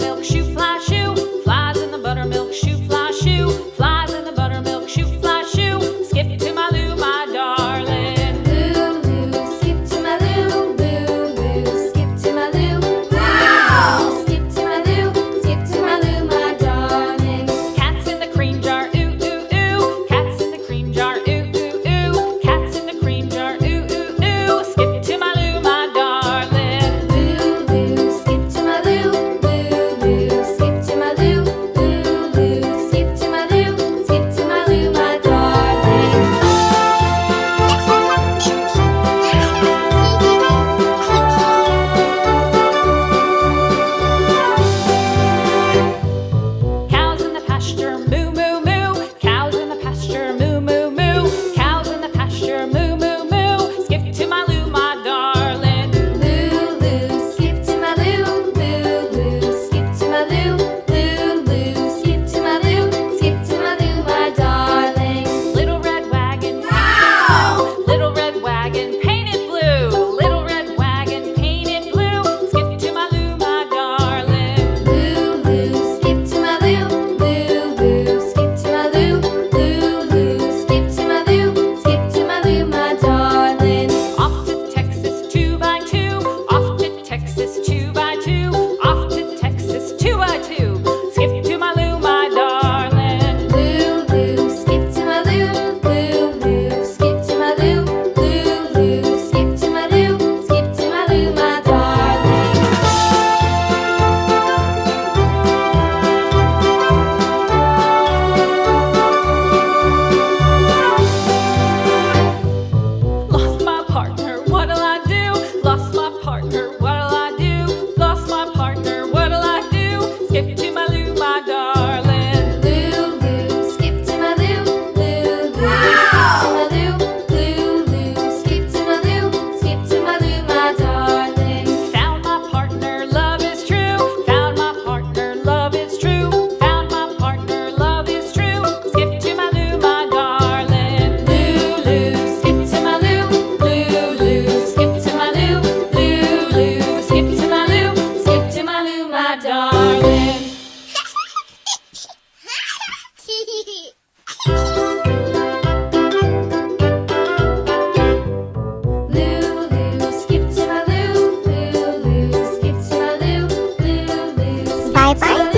buttermilk shoe, fly shoe. Flies in the buttermilk shoe, fly shoe. Flies in the buttermilk shoe, fly shoe. Skip to my Lou, my darling. Lou, skip to my Lou, Lou, skip to my Lou. Wow! Skip to my Lou, skip to my Lou, my darling. Cats in the cream jar, ooh, ooh, ooh. Cats in the cream jar, ooh, ooh, ooh. Cats in the cream jar, ooh, ooh, ooh. Skip to my Lou, my darling. Lou, skip to my Lou, Lou, skip to my Lou, Lou, skip to my Lou, skip to my Lou, my darling. Cows in the pasture, moo, moo, moo. Cows in the pasture, moo, moo, moo. Cows in the pasture, moo, moo, moo. Skip to my Lou, my darling. Lou, skip to my Lou, Lou, skip to my Lou, Lou, skip to my Lou, skip to my Lou, my darling. Little red wagon, wow! Little red wagon, painted blue. Little red wagon, painted blue. Skip to my Lou, my darling. Lou, skip to my Lou, Lou, skip to my Lou, Lou, skip to my Lou, skip to my Lou, my darling. Off to Texas, 2x2. Off to Texas, 2x2. Off to Texas, 2x2. Skip to my Lou, my darling. Lou, skip to my Lou, Lou, skip to my Lou, Lou, skip to my Lou, skip to my Lou, my darling. Lost my partner, what'll I do? Lost my partner, what'll I do? Lost my partner, what'll I do? Skip to my Lou, my darling. Lou, skip to my Lou, skip to my Lou, skip to my Lou, my darling. Found my partner, love is true. Found my partner, love is true. Found my partner, love is true. Skip to my Lou, my darling. Lou, skip to my Lou, skip to my Lou, skip to my Lou, skip to my Lou, my darling. Lou, skip to my Lou, skip to my Lou, Bye bye.